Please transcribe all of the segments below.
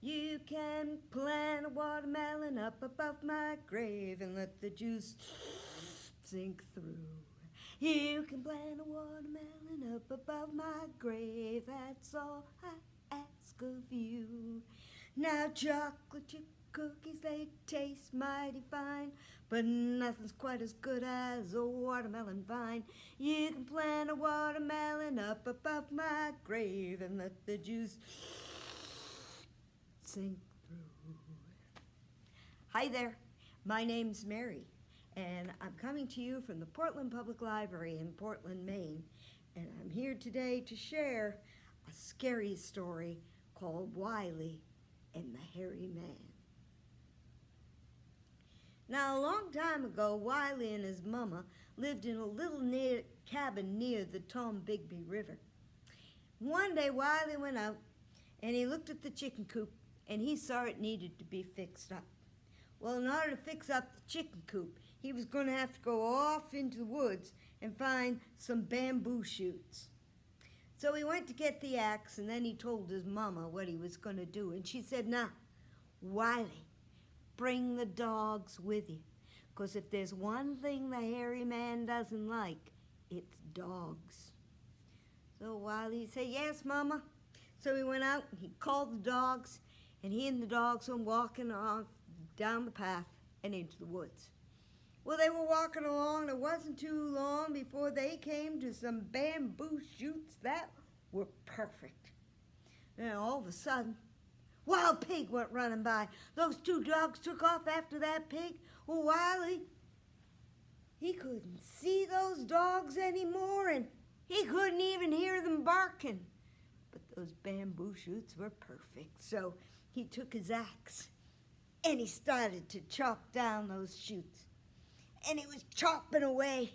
You can plant a watermelon up above my grave and let the juice sink through. You can plant a watermelon up above my grave, that's all I ask of you. Now chocolate chip cookies, they taste mighty fine, but nothing's quite as good as a watermelon vine. You can plant a watermelon up above my grave and let the juice sink through. Hi there, my name's Mary, and I'm coming to you from the Portland Public Library in Portland, Maine, and I'm here today to share a scary story called Wiley and the Hairy Man. Now, a long time ago, Wiley and his mama lived in a little cabin near the Tombigbee River. One day, Wiley went out and he looked at the chicken coop and he saw it needed to be fixed up. Well, in order to fix up the chicken coop, he was going to have to go off into the woods and find some bamboo shoots. So he went to get the axe, and then he told his mama what he was going to do. And she said, "Now, Wiley, bring the dogs with you, because if there's one thing the hairy man doesn't like, it's dogs." So Wiley said, "Yes, Mama." So he went out and he called the dogs, and he and the dogs went walking on down the path and into the woods. Well, they were walking along, and it wasn't too long before they came to some bamboo shoots that were perfect. And all of a sudden, wild pig went running by. Those two dogs took off after that pig. Well, Wiley, he couldn't see those dogs anymore, and he couldn't even hear them barking. But those bamboo shoots were perfect, so he took his axe, and he started to chop down those shoots. And he was chopping away,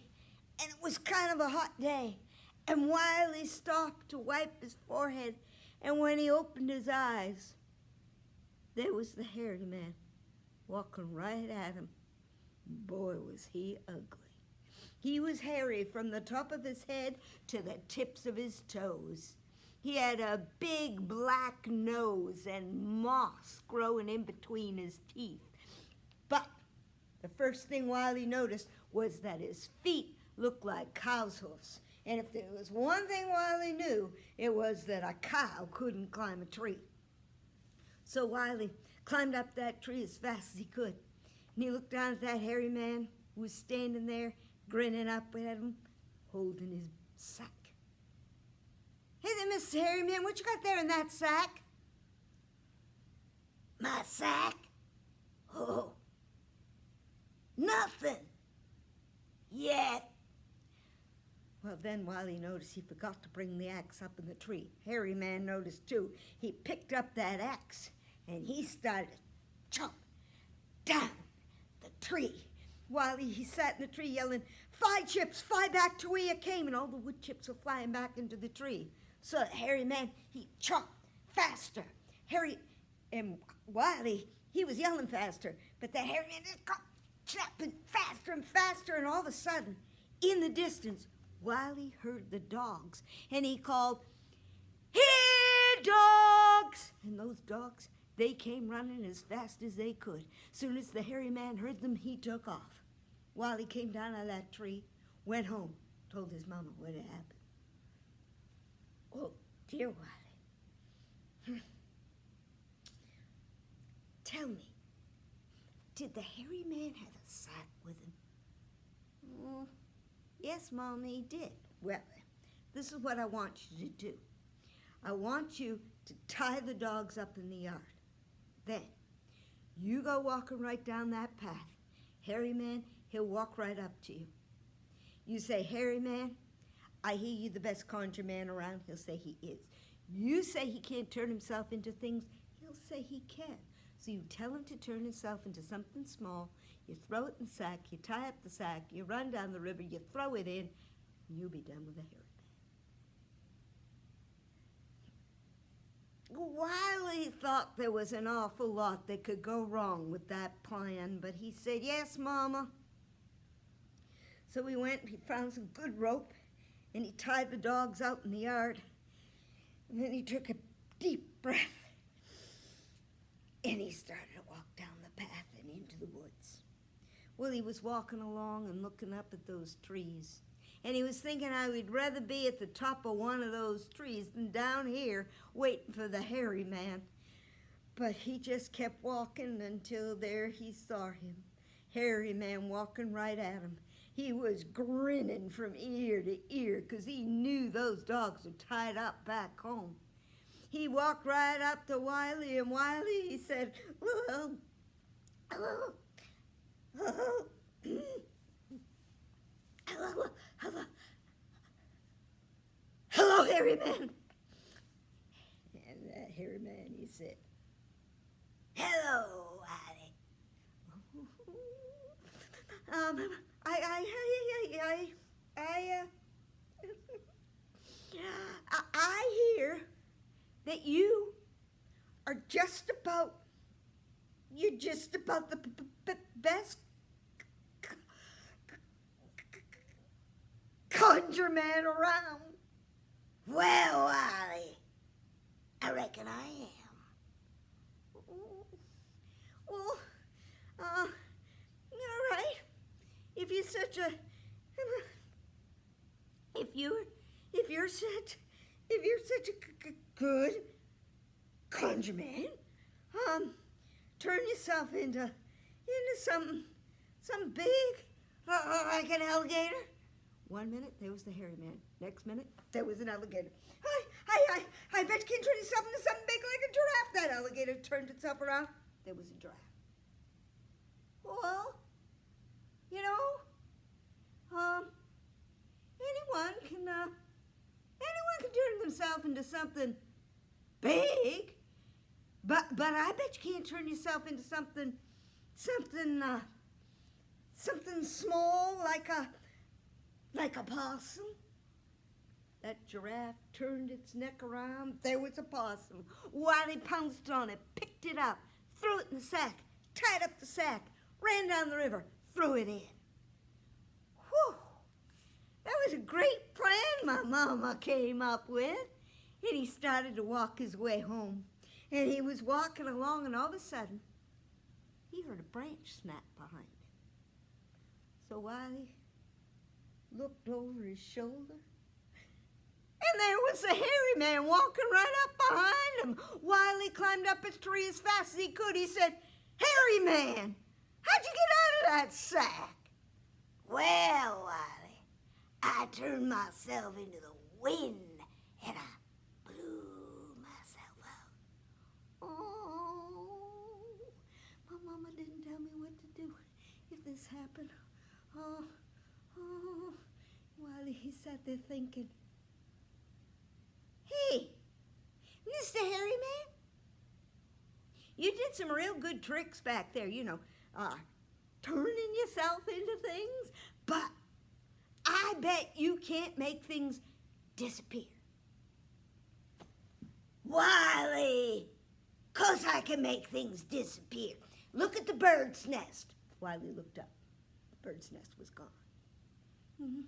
and it was kind of a hot day. And Wiley stopped to wipe his forehead, and when he opened his eyes, there was the hairy man walking right at him. Boy, was he ugly. He was hairy from the top of his head to the tips of his toes. He had a big black nose and moss growing in between his teeth. But the first thing Wiley noticed was that his feet looked like cow's hoofs. And if there was one thing Wiley knew, it was that a cow couldn't climb a tree. So Wiley climbed up that tree as fast as he could. And he looked down at that hairy man who was standing there, grinning up at him, holding his sack. "Hey there, Mr. Hairy Man, what you got there in that sack?" "My sack? Oh, nothing. Yet." Well, then Wiley noticed he forgot to bring the axe up in the tree. Hairy Man noticed too. He picked up that axe and he started to chop down the tree. Wiley, he sat in the tree yelling, "Fly, chips, fly back to where you came," and all the wood chips were flying back into the tree. So the hairy man, he chopped faster. And Wiley, he was yelling faster, but the hairy man just kept chopping faster and faster, and all of a sudden, in the distance, Wiley heard the dogs, and he called, "Here, dogs!" And those dogs, they came running as fast as they could. Soon as the hairy man heard them, he took off. Wiley came down out of that tree, went home, told his mama what had happened. "Oh, dear Wiley, tell me, did the hairy man have a sack with him?" "Yes, Mom, he did." "Well, this is what I want you to do. I want you to tie the dogs up in the yard. Then, you go walking right down that path. Hairy Man, he'll walk right up to you. You say, 'Hairy Man, I hear you the best conjure man around.' He'll say he is. You say he can't turn himself into things. He'll say he can. So you tell him to turn himself into something small. You throw it in the sack. You tie up the sack. You run down the river. You throw it in. And you'll be done with the hairy man." Wiley thought there was an awful lot that could go wrong with that plan, but he said, "Yes, Mama." So he went, he found some good rope, and he tied the dogs out in the yard. And then he took a deep breath. Well, he was walking along and looking up at those trees. And he was thinking I would rather be at the top of one of those trees than down here waiting for the hairy man. But he just kept walking until there he saw him. Hairy man walking right at him. He was grinning from ear to ear because he knew those dogs were tied up back home. He walked right up to Wiley, and Wiley, he said, "Hello, hello, hello, hello, hello, hello, hairy man." And that hairy man, he said, "Hello, Wiley. I hear that you're just about the best conjure man around." "Well, Wiley, I reckon I am." "Well, all right. If you're such a good conjure man, turn yourself into something big, like an alligator." One minute there was the hairy man. Next minute there was an alligator. I bet you can turn yourself into something big like a giraffe." That alligator turned itself around. There was a giraffe. "Well, anyone can turn themselves into something big, but I bet you can't turn yourself into something small like a possum." That giraffe turned its neck around. There was a possum. Wiley pounced on it, picked it up, threw it in the sack, tied up the sack, ran down the river, threw it in. Whew! That was a great plan my mama came up with. And he started to walk his way home. And he was walking along, and all of a sudden, he heard a branch snap behind him. So Wiley looked over his shoulder, and there was the hairy man walking right up behind him. Wiley climbed up his tree as fast as he could. He said, "Hairy man, how'd you get out of that sack?" "Well, Wiley, I turned myself into the wind and I blew myself out." "Oh, my mama didn't tell me what to do if this happened. Oh. Wiley, he sat there thinking, "Hey, Mr. Hairy Man, you did some real good tricks back there, turning yourself into things, but I bet you can't make things disappear." "Wiley, 'cause I can make things disappear. Look at the bird's nest." Wiley looked up. The bird's nest was gone. "Mm-hmm.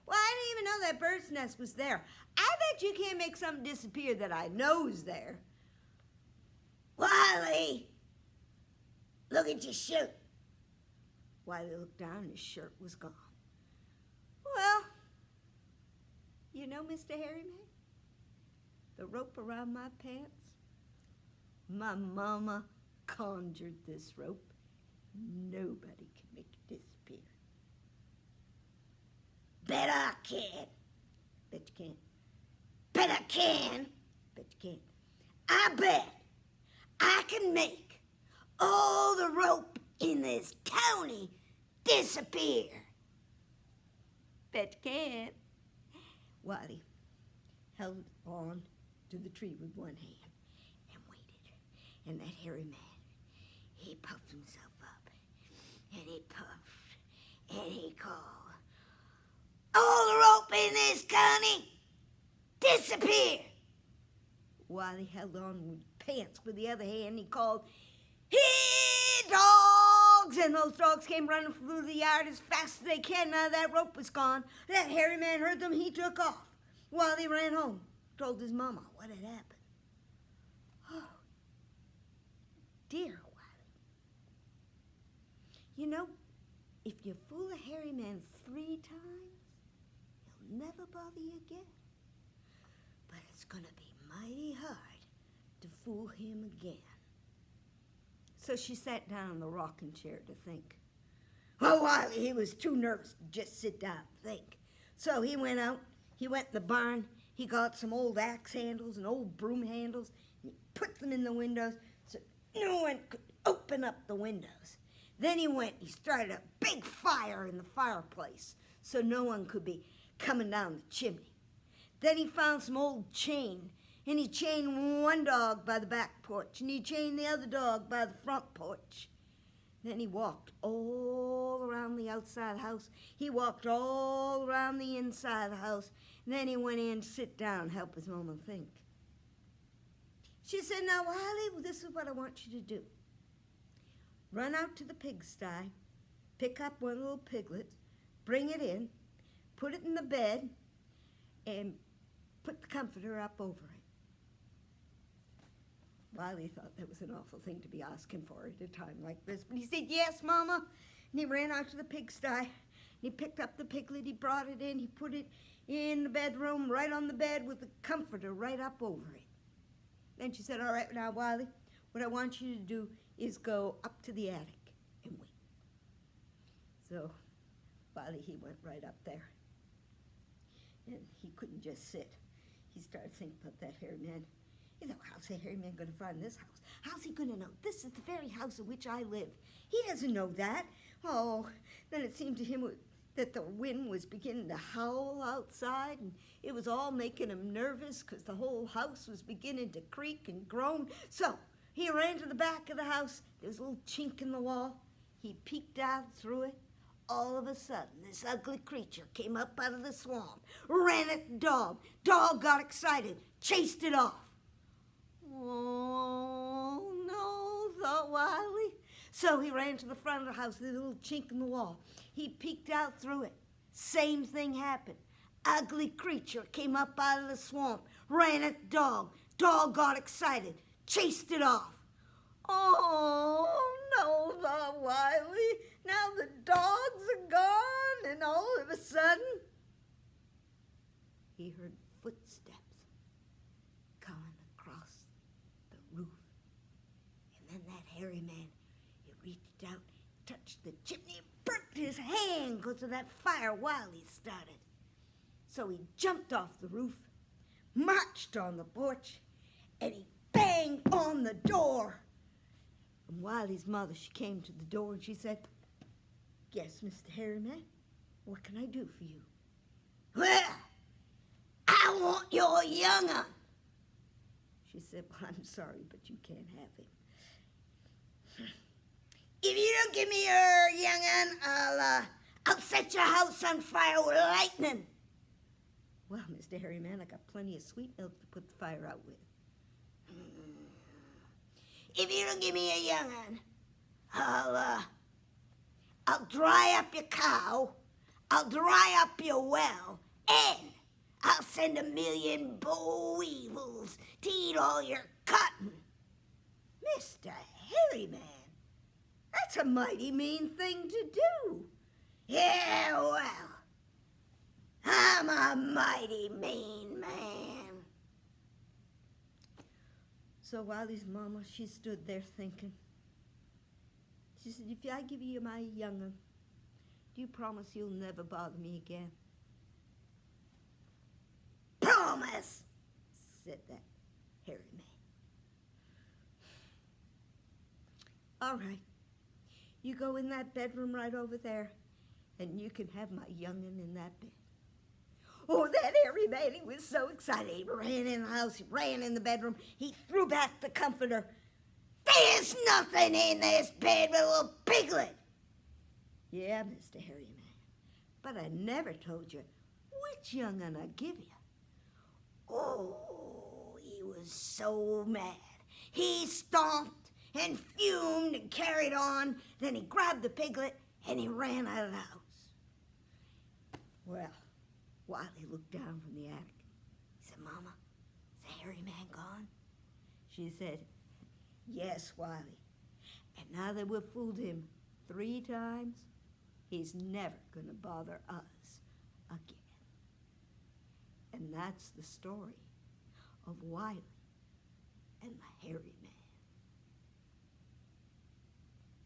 Well, I didn't even know that bird's nest was there. I bet you can't make something disappear that I know's there." "Wiley, look at your shirt." Wiley looked down and his shirt was gone. "Well, Mr. Hairy Man, the rope around my pants, my mama conjured this rope. Nobody can make it disappear." "Bet I can." "Bet you can't." "Bet I can." "Bet you can't." "I bet I can make all the rope in this county disappear." "Bet you can't." Wiley held on to the tree with one hand and waited. And that hairy man, he puffed himself up, and he puffed, and he called, "All the rope in this county, disappear." Wiley held on with pants with the other hand. He called, "Here, dogs!" And those dogs came running through the yard as fast as they can. Now that rope was gone. That hairy man heard them. He took off. Wiley ran home, told his mama what had happened. "Oh, dear Wiley. if you fool a hairy man 3 times, he'll never bother you again. But it's going to be mighty hard to fool him again. So she sat down in the rocking chair to think. Well, Wiley, he was too nervous to just sit down and think. So he went out, he went in the barn, he got some old axe handles and old broom handles, and he put them in the windows so no one could open up the windows. Then he started a big fire in the fireplace so no one could be coming down the chimney. Then he found some old chain, and he chained one dog by the back porch, and he chained the other dog by the front porch. Then he walked all around the outside of the house. He walked all around the inside of the house. And then he went in to sit down and help his mama think. She said, now, Wiley, this is what I want you to do. Run out to the pigsty, pick up one little piglet, bring it in, put it in the bed, and put the comforter up over it. Wiley thought that was an awful thing to be asking for at a time like this, but he said, yes, Mama. And he ran out to the pigsty, and he picked up the piglet, he brought it in, he put it in the bedroom, right on the bed with the comforter right up over it. Then she said, all right, now, Wiley, what I want you to do is go up to the attic and wait. So Wiley, he went right up there, and he couldn't just sit. He started thinking about that hairy man. He thought, how's the hairy man going to find this house? How's he going to know? This is the very house in which I live. He doesn't know that. Oh, then it seemed to him that the wind was beginning to howl outside, and it was all making him nervous because the whole house was beginning to creak and groan. So he ran to the back of the house. There was a little chink in the wall. He peeked out through it. All of a sudden, this ugly creature came up out of the swamp, ran at the dog. Dog got excited, chased it off. Oh, no, thought Wiley. So he ran to the front of the house, there's a little chink in the wall. He peeked out through it. Same thing happened. Ugly creature came up out of the swamp, ran at the dog. Dog got excited, chased it off. Oh, no, thought Wiley. Now the dogs are gone, and all of a sudden, he heard footsteps coming across the roof. And then that hairy man, he reached out, touched the chimney, and burnt his hand because of that fire Wiley started. So he jumped off the roof, marched on the porch, and he banged on the door. And Wiley's mother, she came to the door and she said, yes, Mr. Hairy Man, what can I do for you? Well, I want your young'un. She said, well, I'm sorry, but you can't have him. If you don't give me your young'un, I'll set your house on fire with lightning. Well, Mr. Hairy Man, I got plenty of sweet milk to put the fire out with. If you don't give me a young'un, I'll dry up your cow, I'll dry up your well, and I'll send 1,000,000 boll weevils to eat all your cotton. Mr. Hairy Man, that's a mighty mean thing to do. Yeah, well, I'm a mighty mean man. So Wiley's mama, she stood there thinking. She said, if I give you my young'un, do you promise you'll never bother me again? Promise, said that hairy man. All right, you go in that bedroom right over there, and you can have my young'un in that bed. Oh, that hairy man, he was so excited. He ran in the house, he ran in the bedroom, he threw back the comforter. There's nothing in this bed but a little piglet. Yeah, Mr. Hairy Man, but I never told you which young'un I give you. Oh, he was so mad. He stomped and fumed and carried on. Then he grabbed the piglet and he ran out of the house. Well, Wiley looked down from the attic. He said, Mama, is the hairy man gone? She said, yes, Wiley. And now that we've fooled him 3 times, he's never going to bother us again. And that's the story of Wiley and the Hairy Man.